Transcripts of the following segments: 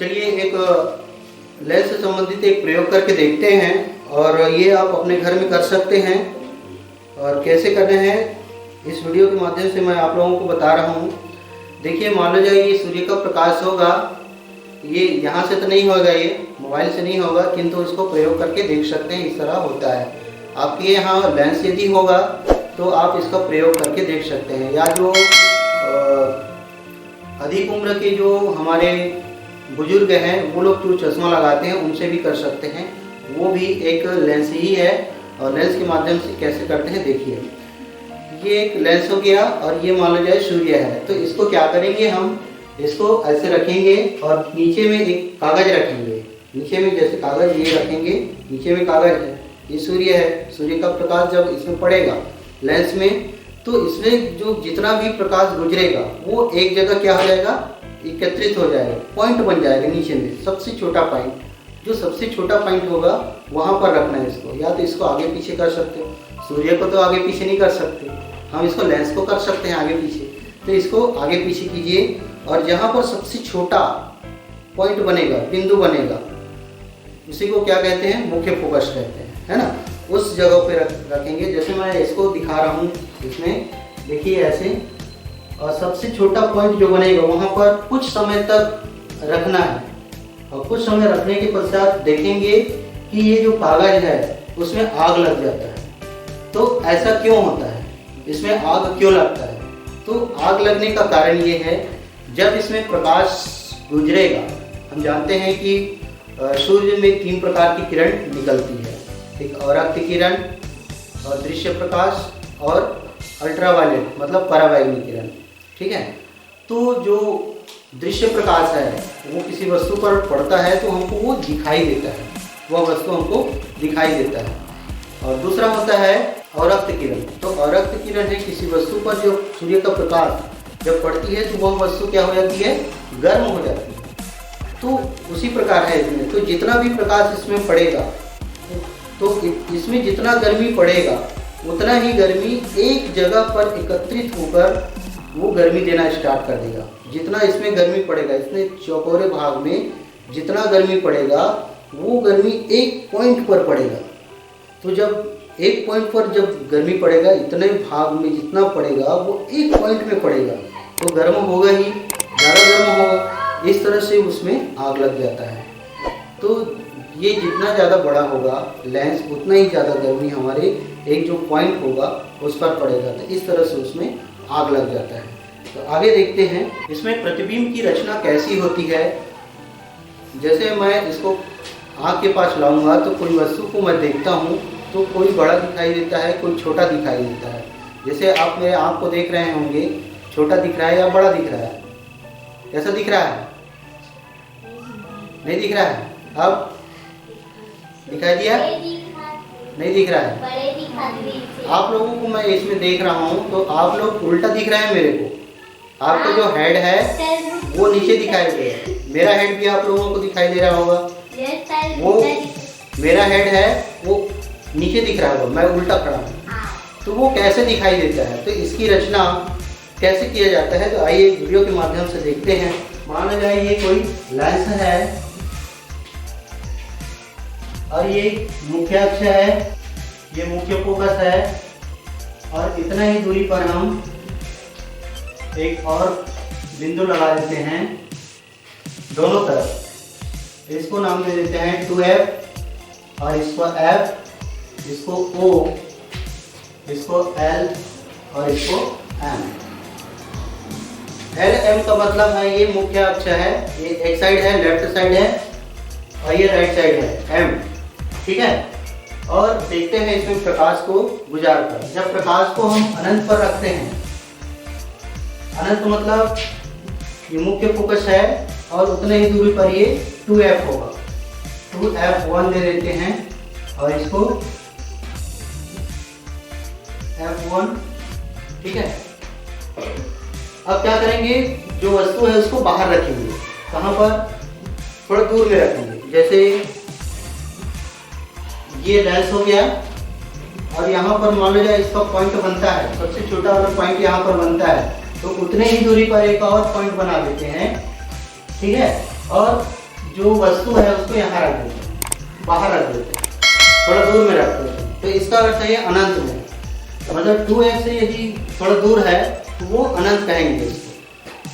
चलिए एक लेंस से संबंधित एक प्रयोग करके देखते हैं और ये आप अपने घर में कर सकते हैं। और कैसे करना है इस वीडियो के माध्यम से मैं आप लोगों को बता रहा हूँ। देखिए, मान लो जाए ये सूर्य का प्रकाश होगा, ये यहाँ से तो नहीं होगा, ये मोबाइल से नहीं होगा, किंतु इसको प्रयोग करके देख सकते हैं। इस तरह होता है। आपके यहाँ लेंस यदि होगा तो आप इसका प्रयोग करके देख सकते हैं। या जो अधिक उम्र के जो हमारे बुजुर्ग हैं, वो लोग जो चश्मा लगाते हैं उनसे भी कर सकते हैं। वो भी एक लेंस ही है। और लेंस के माध्यम से कैसे करते हैं देखिए। ये एक लेंस हो गया और ये मान लो जाए सूर्य है। तो इसको क्या करेंगे, हम इसको ऐसे रखेंगे और नीचे में एक कागज रखेंगे। नीचे में जैसे कागज ये रखेंगे, नीचे में कागज है, ये सूर्य है। सूर्य का प्रकाश जब इसमें पड़ेगा लेंस में, तो इसमें जो जितना भी प्रकाश गुजरेगा वो एक जगह क्या हो जाएगा, एकत्रित हो जाएगा, पॉइंट बन जाएगा नीचे में। सबसे छोटा पॉइंट, जो सबसे छोटा पॉइंट होगा वहाँ पर रखना है इसको। या तो इसको आगे पीछे कर सकते हो, सूर्य को तो आगे पीछे नहीं कर सकते, हम इसको लेंस को कर सकते हैं आगे पीछे। तो इसको आगे पीछे कीजिए और जहाँ पर सबसे छोटा पॉइंट बनेगा, बिंदु बनेगा, उसी को क्या कहते हैं, मुख्य फोकस कहते हैं, है ना। उस जगह पे रखेंगे। जैसे मैं इसको दिखा रहा हूँ, इसमें देखिए ऐसे। और सबसे छोटा पॉइंट जो बनेगा वहाँ पर कुछ समय तक रखना है। और कुछ समय रखने के पश्चात देखेंगे कि ये जो कागज है उसमें आग लग जाता है। तो ऐसा क्यों होता है, इसमें आग क्यों लगता है? तो आग लगने का कारण ये है, जब इसमें प्रकाश गुजरेगा, हम जानते हैं कि सूर्य में 3 प्रकार की किरण निकलती है। एक अवरक्त किरण और दृश्य प्रकाश और अल्ट्रावायलेट मतलब पराबैंगनी किरण, ठीक है। तो जो दृश्य प्रकाश है वो किसी वस्तु पर पड़ता है तो हमको वो दिखाई देता है, वह वस्तु हमको दिखाई देता है। और दूसरा होता है अवरक्त किरण। तो अवरक्त किरण है किसी वस्तु पर जो सूर्य का प्रकाश जब पड़ती है तो वह वस्तु क्या हो जाती है, गर्म हो जाती है। तो उसी प्रकार है इसमें। तो जितना भी प्रकाश इसमें पड़ेगा, तो इसमें जितना गर्मी पड़ेगा उतना ही गर्मी एक जगह पर एकत्रित होकर वो गर्मी देना स्टार्ट कर देगा। जितना इसमें गर्मी पड़ेगा, इसमें चौकोरे भाग में जितना गर्मी पड़ेगा वो गर्मी एक पॉइंट पर पड़ेगा। तो जब एक पॉइंट पर जब गर्मी पड़ेगा, इतने भाग में जितना पड़ेगा वो एक पॉइंट में पड़ेगा, तो गर्म होगा ही, ज़्यादा गर्म होगा। इस तरह से उसमें आग लग जाता है। तो ये जितना ज़्यादा बड़ा होगा लेंस, उतना ही ज़्यादा गर्मी हमारे एक जो पॉइंट होगा उस पर पड़ेगा। तो इस तरह से उसमें आग लग जाता है। तो आगे देखते हैं इसमें प्रतिबिंब की रचना कैसी होती है। जैसे मैं इसको आँख के पास लाऊंगा तो कोई वस्तु को मैं देखता हूँ तो कोई बड़ा दिखाई देता है, कोई छोटा दिखाई देता है। जैसे आप मेरे आँख को देख रहे होंगे, छोटा दिख रहा है या बड़ा दिख रहा है? कैसा दिख रहा है? नहीं दिख रहा है। अब दिखाई दिया? नहीं दिख रहा है। आप लोगों को मैं इसमें देख रहा हूँ तो आप लोग उल्टा दिख रहे हैं मेरे को। आपका जो हेड है वो नीचे दिखाई दे रहा है, मेरा हेड भी आप लोगों को दिखाई दे रहा होगा। वो मेरा हेड है वो नीचे दिख रहा होगा, मैं उल्टा खड़ा हूँ। तो वो कैसे दिखाई देता है, तो इसकी रचना कैसे किया जाता है, तो आइए वीडियो के माध्यम से देखते हैं। माना जाए ये कोई लेंस है और ये मुख्य अक्ष है, ये मुख्य फोकस है। और इतना ही दूरी पर हम एक और बिंदु लगा देते हैं दोनों तरफ। इसको नाम दे देते हैं 2F और इसको F, इसको O, इसको L और इसको M। LM का मतलब है ये मुख्य अक्ष है, ये एक साइड है, लेफ्ट साइड है, और ये राइट साइड है M, ठीक है। और देखते हैं इसमें प्रकाश को गुजार कर। जब प्रकाश को हम अनंत पर रखते हैं, अनंत मतलब ये मुख्य फोकस है और उतने ही दूरी पर ये 2F होगा। 2F1 दे देते हैं और इसको F1, ठीक है। अब क्या करेंगे, जो वस्तु है उसको बाहर रखेंगे। कहाँ पर? थोड़ा दूर में रखेंगे। जैसे ये लेंस हो गया और यहाँ पर मान लो जाए इसका पॉइंट बनता है, सबसे छोटा वाला पॉइंट यहाँ पर बनता है, तो उतने ही दूरी पर एक और पॉइंट बना देते हैं, ठीक है। और जो वस्तु है उसको यहाँ रख देते हैं, बाहर रख देते हैं, थोड़ा दूर में रखते हैं। तो इसका अर्थ है अनंत में, मतलब 2f से यदि थोड़ा दूर है तो वो अनंत कहेंगे इसको।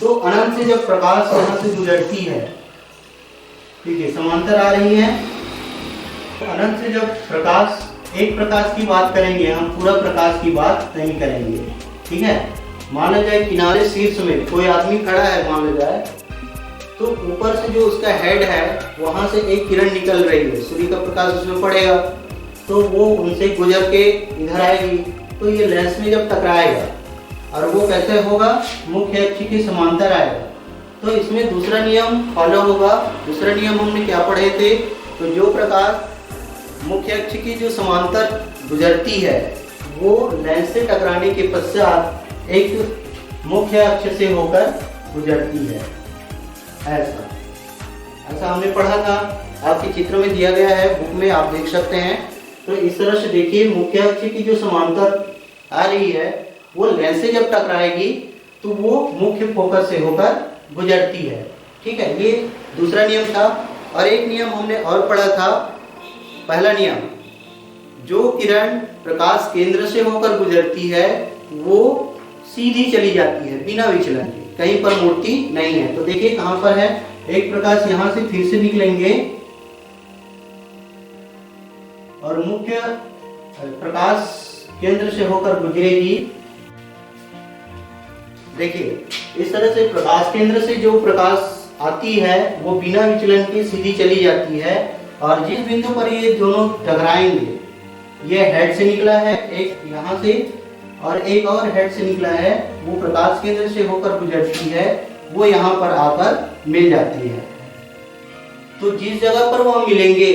तो अनंत से जब प्रकाश यहाँ से गुजरती है, ठीक है, समांतर आ रही है, तो अनंत से जब प्रकाश, एक प्रकाश की बात करेंगे हम, पूरा प्रकाश की बात नहीं करेंगे, ठीक है। मान लिया जाए किनारे शीर्ष में कोई आदमी खड़ा है, मान लिया जाए, तो ऊपर से जो उसका हेड है वहां से एक किरण निकल रही है, सूर्य का प्रकाश उसमें पड़ेगा तो वो उनसे गुजर के इधर आएगी, तो ये लेंस में जब टकराएगा और वो कैसे होगा, मुख्य अक्ष के समांतर आएगा। तो इसमें दूसरा नियम फॉलो होगा। दूसरा नियम हमने क्या पढ़े थे, तो जो प्रकाश मुख्य अक्ष की जो समांतर गुजरती है वो लेंस से टकराने के पश्चात एक मुख्य अक्ष से होकर गुजरती है। ऐसा हमने पढ़ा था, आपके चित्र में दिया गया है, बुक में आप देख सकते हैं। तो इस तरह से देखिए, मुख्य अक्ष की जो समांतर आ रही है वो लेंस से जब टकराएगी तो वो मुख्य फोकस से होकर गुजरती है, ठीक है। ये दूसरा नियम था। और एक नियम हमने और पढ़ा था, पहला नियम, जो किरण प्रकाश केंद्र से होकर गुजरती है वो सीधी चली जाती है बिना विचलन के, कहीं पर मूर्ति नहीं है। तो देखिए कहां पर है, एक प्रकाश यहां से फिर से निकलेंगे और मुख्य प्रकाश केंद्र से होकर गुजरेगी। देखिए इस तरह से प्रकाश केंद्र से जो प्रकाश आती है वो बिना विचलन के सीधी चली जाती है, और जिस बिंदु पर ये दोनों टकराएंगे, ये हेड से निकला है एक यहाँ से और एक और हेड से निकला है, वो प्रकाश केंद्र से होकर गुजरती है, वो यहाँ पर आकर मिल जाती है। तो जिस जगह पर वो मिलेंगे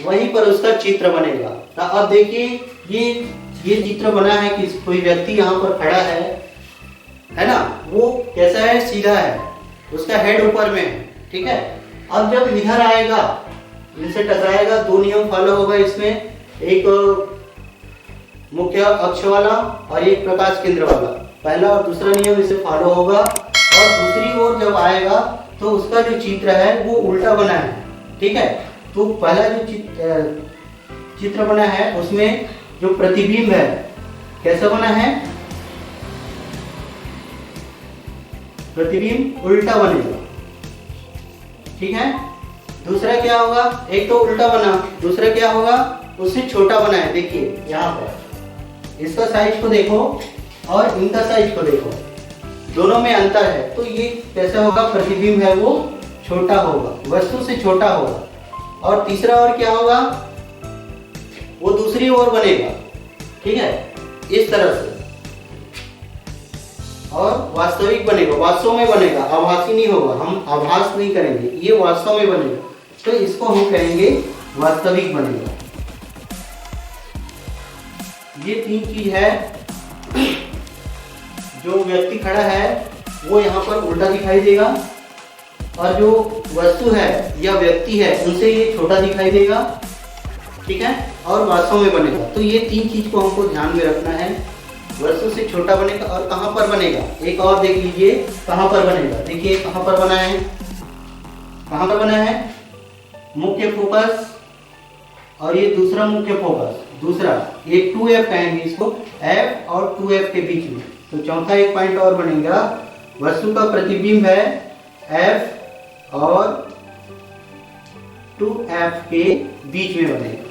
वहीं पर उसका चित्र बनेगा। तो अब देखिए ये चित्र बना है कि कोई व्यक्ति यहाँ पर खड़ा है ना, वो कैसा है, सीधा है, उसका हेड ऊपर में है, ठीक है। अब जब इधर आएगा, इनसे टकराएगा, दो नियम फॉलो होगा इसमें, एक मुख्य अक्ष वाला और एक प्रकाश केंद्र वाला, पहला और दूसरा नियम इसे फॉलो होगा। और दूसरी ओर जब आएगा तो उसका जो चित्र है वो उल्टा बना है, ठीक है। तो पहला जो चित्र बना है उसमें जो प्रतिबिंब है कैसा बना है, प्रतिबिंब उल्टा बनेगा, ठीक है। दूसरा क्या होगा, एक तो उल्टा बना, दूसरा क्या होगा, उससे छोटा बना है। देखिए यहाँ पर इसका साइज को देखो और इनका साइज को देखो, दोनों में अंतर है। तो ये कैसा होगा, प्रतिबिंब है वो छोटा होगा, वस्तु से छोटा होगा। और तीसरा और क्या होगा, वो दूसरी ओर बनेगा, ठीक है, इस तरह से, और वास्तविक बनेगा, वास्तव में बनेगा, आभासी नहीं होगा, हम आभास नहीं करेंगे, ये वास्तव में बनेगा। तो इसको हम कहेंगे वास्तविक बनेगा। ये तीन चीज है, जो व्यक्ति खड़ा है वो यहाँ पर उल्टा दिखाई देगा, और जो वस्तु है या व्यक्ति है उनसे ये छोटा दिखाई देगा, ठीक है, और वास्तव में बनेगा। तो ये तीन चीज को हमको ध्यान में रखना है, वस्तु से छोटा बनेगा और कहाँ पर बनेगा। एक और देख लीजिए कहाँ पर बनेगा, देखिए कहाँ पर बना है, कहाँ पर बना है, मुख्य फोकस और ये दूसरा मुख्य फोकस, दूसरा ये 2f कहेंगे इसको, f और 2f के बीच में। तो चौथा एक पॉइंट और बनेगा, वस्तु का प्रतिबिंब है f और 2f के बीच में बनेगा।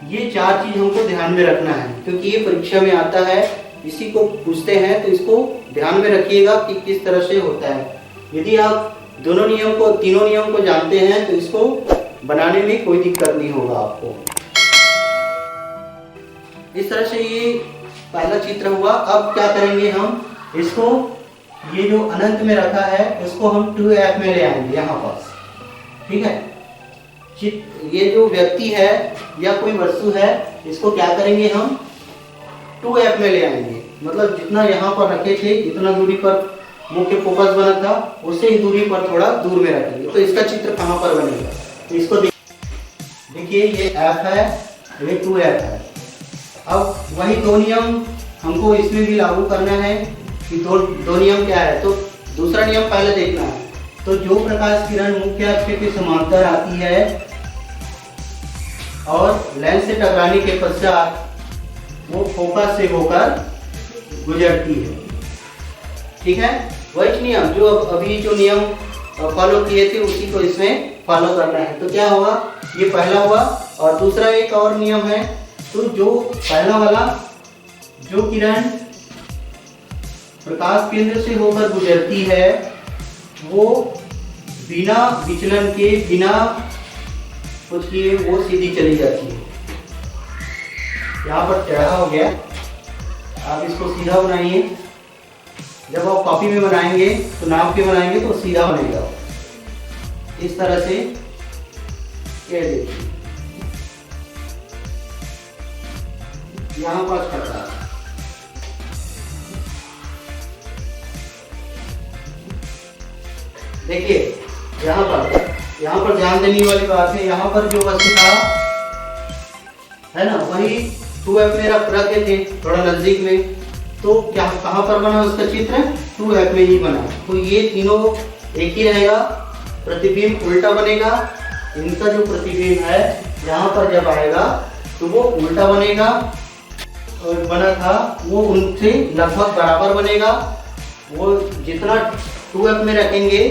ये चार चीज हमको ध्यान में रखना है, क्योंकि ये परीक्षा में आता है, इसी को पूछते हैं, तो इसको ध्यान में रखिएगा कि किस तरह से होता है। यदि आप दोनों नियम को, तीनों नियम को जानते हैं तो इसको बनाने में कोई दिक्कत नहीं होगा आपको। इस तरह से ये पहला चित्र हुआ। अब क्या करेंगे हम, इसको ये जो अनंत में रखा है इसको हम 2f में ले आएंगे यहाँ पास, ठीक है। ये जो व्यक्ति है या कोई वस्तु है इसको क्या करेंगे हम 2f में ले आएंगे, मतलब जितना यहाँ पर रखे थे इतना दूरी पर मुख्य फोकस बना था, उससे ही दूरी पर थोड़ा दूर में रखेंगे। तो इसका चित्र कहाँ पर बनेगा, तो इसको देखिए, ये f है, ये 2f है। अब वही दो नियम हमको इसमें भी लागू करना है कि दो नियम क्या है। तो दूसरा नियम पहले देखना है, तो जो प्रकाश किरण मुख्य अक्ष के समांतर आती है और लेंस से टकराने के पश्चात वो फोकस से होकर गुजरती है। ठीक है, वही नियम जो अभी जो नियम फॉलो किए थे उसी को इसमें फॉलो करना है। तो क्या होगा, ये पहला हुआ। और दूसरा एक और नियम है, तो जो पहला वाला जो किरण प्रकाश केंद्र से होकर गुजरती है वो बिना विचलन के, बिना कुछ किए वो सीधी चली जाती है। यहाँ पर टेढ़ा हो गया, आप इसको सीधा बनाइए। जब आप कॉपी में बनाएंगे तो नाप के बनाएंगे तो सीधा बनेगा इस तरह से। ये देखिए यहाँ पर कटा, देखिए यहाँ पर ध्यान देने वाली बात है, यहाँ पर जो वस्तु था है ना वही 2F में रखे थे थोड़ा नजदीक में, तो क्या कहाँ पर बना उसका चित्र 2F में ही बना। तो ये तीनों एक ही रहेगा, प्रतिबिंब उल्टा बनेगा। इनका जो प्रतिबिंब है यहाँ पर जब आएगा तो वो उल्टा बनेगा और बना था वो उनसे लगभग बराबर बनेगा। वो जितना 2F में रखेंगे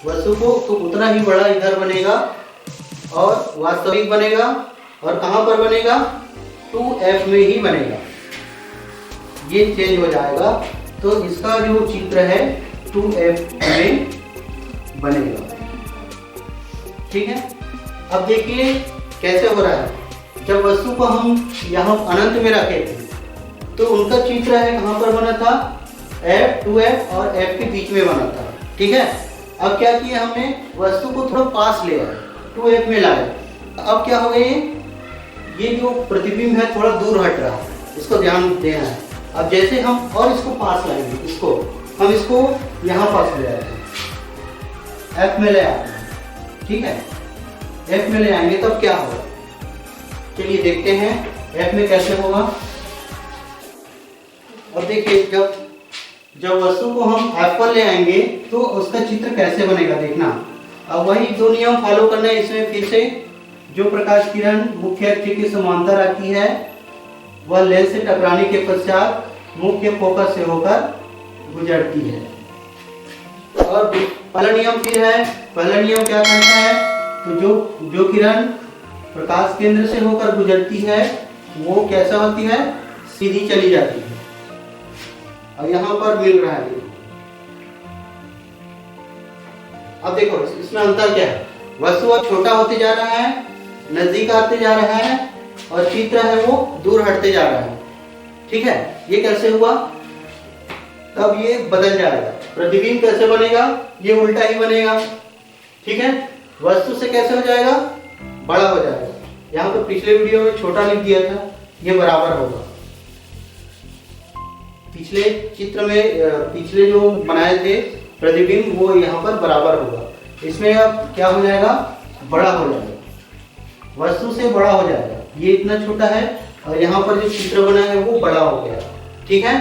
वस्तु को तो उतना ही बड़ा इधर बनेगा और वास्तविक बनेगा। और कहाँ पर बनेगा 2F में ही बनेगा, ये चेंज हो जाएगा। तो इसका जो चित्र है 2F में बनेगा। ठीक है, अब देखिए कैसे हो रहा है। जब वस्तु को हम यहाँ अनंत में रखे थे तो उनका चित्र है कहाँ पर बना था F, 2F और F के बीच में बना था। ठीक है, अब क्या किया हमने वस्तु को थोड़ा पास ले आए, 2F में लाए। अब क्या हो गया, ये जो प्रतिबिंब है थोड़ा दूर हट रहा है, इसको ध्यान देना है। अब जैसे हम और इसको पास लाएंगे, हम इसको यहाँ पास ले आते हैं, F में ले आते हैं। ठीक है, F में ले आएंगे तब क्या होगा, चलिए देखते हैं F में कैसे होगा। अब देखिए जब वस्तु को हम F पर ले आएंगे तो उसका चित्र कैसे बनेगा देखना। अब वही दो नियम फॉलो करना है इसमें फिर से। जो प्रकाश किरण मुख्य अक्ष के समांतर आती है वह लेंस से टकराने के पश्चात मुख्य फोकस से होकर गुजरती है। और पहला नियम फिर है, पहला नियम क्या कहता है, तो जो किरण प्रकाश केंद्र से होकर गुजरती है वो कैसा होती है, सीधी चली जाती है। अब यहाँ पर मिल रहा है, अब देखो इसमें अंतर क्या है, वस्तु अब छोटा होते जा रहा है, नजदीक आते जा रहा है और चित्र है वो दूर हटते जा रहा है। ठीक है, ये कैसे हुआ, तब ये बदल जाएगा। प्रतिबिंब कैसे बनेगा, ये उल्टा ही बनेगा। ठीक है, वस्तु से कैसे हो जाएगा, बड़ा हो जाएगा। यहाँ पर पिछले वीडियो में छोटा लिख दिया था, ये बराबर होगा। पिछले चित्र में पिछले जो बनाए थे प्रतिबिंब वो यहाँ पर बराबर होगा, इसमें अब क्या हो जाएगा, बड़ा हो जाएगा, वस्तु से बड़ा हो जाएगा। ये इतना छोटा है और यहाँ पर जो चित्र बना है वो बड़ा हो गया। ठीक है,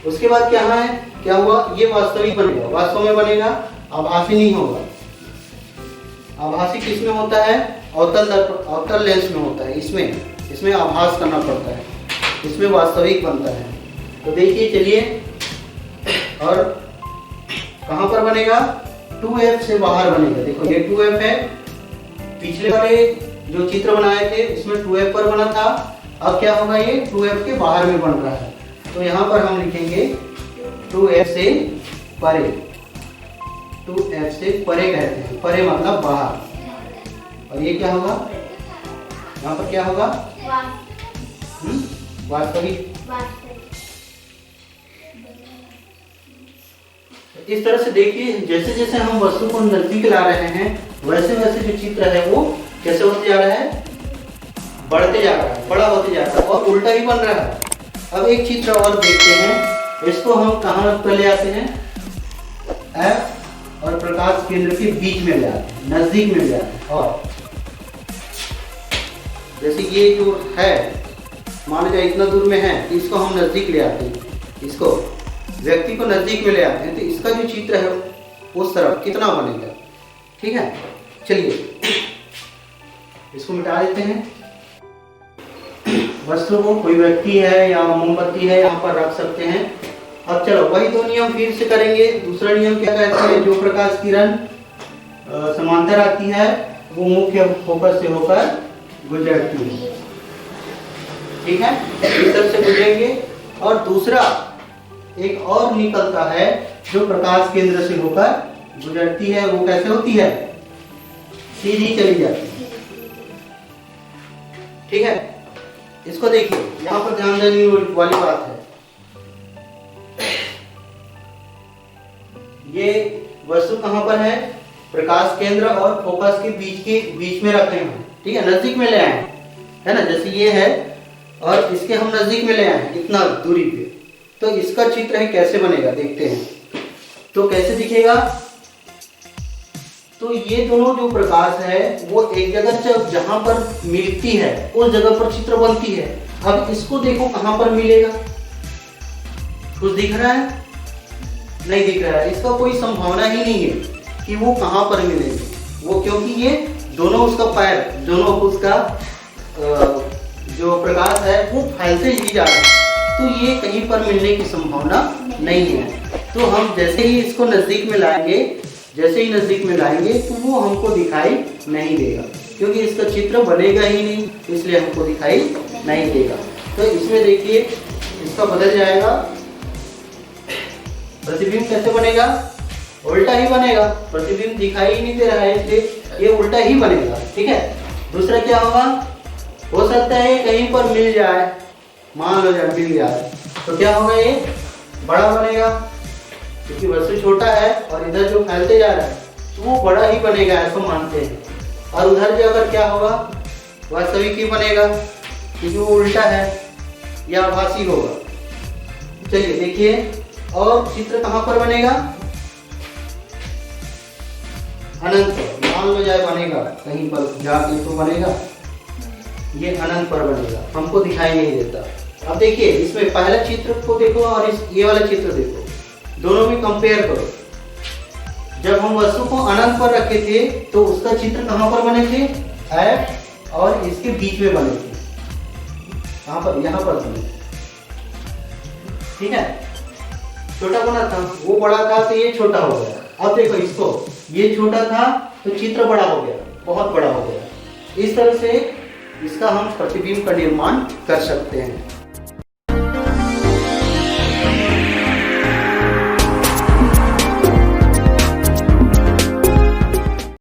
उसके बाद क्या है, क्या हुआ, ये वास्तविक बनेगा, वास्तव में बनेगा, आभासी नहीं होगा। आभासी किस में होता है, अवतल लेंस में होता है, इसमें आभास करना पड़ता है, इसमें वास्तविक बनता है। तो देखिए चलिए, और कहाँ पर बनेगा, 2F से बाहर बनेगा। देखो ये 2F है, पिछले वाले जो चित्र बनाए थे उसमें 2F पर बना था, अब क्या होगा, ये 2F के बाहर में बन रहा है। तो यहाँ पर हम लिखेंगे 2F से परे, 2F से परे कहते हैं, परे मतलब बाहर। और ये क्या होगा, यहाँ पर क्या होगा, वास्तविक। इस तरह से देखिए, जैसे जैसे हम वस्तु को नजदीक ला रहे हैं वैसे वैसे जो चित्र है वो कैसे होते जा रहा है, बढ़ते जा रहा है, बड़ा होते जा रहा है और उल्टा ही बन रहा है। अब एक चित्र और देखते हैं, इसको हम कहाँ पर ले आते हैं, F और प्रकाश केंद्र के बीच में ले आते हैं, नजदीक में ले आते हैं। और जैसे ये जो है मान लीजिए इतना दूर में है, इसको हम नजदीक ले आते हैं, इसको व्यक्ति को नजदीक में ले आते हैं। तो इसका जो चित्र है उस तरफ कितना बनेगा। ठीक है, चलिए इसको मिटा देते हैं। वस्तु को कोई व्यक्ति है या मोमबत्ती है यहाँ पर रख सकते हैं। अब चलो वही दो नियम फिर से करेंगे। दूसरा नियम क्या कहते हैं, जो प्रकाश किरण समांतर आती है वो मुख्य फोकस से होकर गुजरती है। ठीक है, इस तरह से गुजरेंगे। और दूसरा एक और निकलता है जो प्रकाश केंद्र से होकर गुजरती है, वो कैसे होती है, सीधी चली जाती है। ठीक है, इसको देखिए, यहाँ पर ध्यान देने वाली बात है, ये वस्तु कहाँ पर है, प्रकाश केंद्र और फोकस के बीच में रखे हैं। ठीक है, नजदीक में ले आए है ना, जैसे ये है और इसके हम नजदीक में ले आए हैं इतना दूरी पे। तो इसका चित्र है कैसे बनेगा देखते हैं। तो कैसे दिखेगा, तो ये दोनों जो प्रकाश है वो एक जगह जहां पर मिलती है उस जगह पर चित्र बनती है। अब इसको देखो कहां पर मिलेगा, कुछ दिख रहा है, नहीं दिख रहा है। इसका कोई संभावना ही नहीं है कि वो कहां पर मिलेगा, वो क्योंकि ये दोनों उसका पैर, दोनों उसका जो प्रकाश है वो फैलते ही जा रहा है, तो ये कहीं पर मिलने की संभावना नहीं है। तो हम जैसे ही इसको नजदीक में लाएंगे, जैसे ही नजदीक में लाएंगे तो वो हमको दिखाई नहीं देगा, क्योंकि इसका चित्र बनेगा ही नहीं, इसलिए हमको दिखाई नहीं देगा। तो इसमें देखिए इसका बदल जाएगा, प्रतिबिंब कैसे बनेगा, उल्टा ही बनेगा। प्रतिबिंब दिखाई ही नहीं दे रहा है इसलिए ये उल्टा ही बनेगा। ठीक है, दूसरा क्या होगा, हो सकता है कहीं पर मिल जाए, मान लो जब मिल जाए तो क्या होगा, ये बड़ा बनेगा क्योंकि वस्तु छोटा है और इधर जो फैलते जा रहा है तो वो बड़ा ही बनेगा, ऐसा मानते हैं। और उधर जाकर क्या होगा, वास्तविक ही बनेगा क्योंकि वो उल्टा है या आभासी होगा। चलिए देखिए, और चित्र कहाँ पर बनेगा, अनंत पर, मान लो जाए बनेगा कहीं पर जाके तो बनेगा, ये अनंत पर बनेगा, हमको दिखाई नहीं देता। अब देखिए इसमें पहला चित्र को देखो और ये वाला चित्र देखो, दोनों में कंपेयर करो। जब हम वस्तु को अनंत पर रखे थे तो उसका चित्र कहाँ पर बने थे, F और इसके बीच में बने थे, कहाँ पर, यहाँ पर बने। ठीक है, छोटा बना था, वो बड़ा था तो ये छोटा हो गया। अब देखो इसको, ये छोटा था तो चित्र बड़ा हो गया, बहुत बड़ा हो गया। इस तरह से इसका हम प्रतिबिंब का निर्माण कर सकते हैं।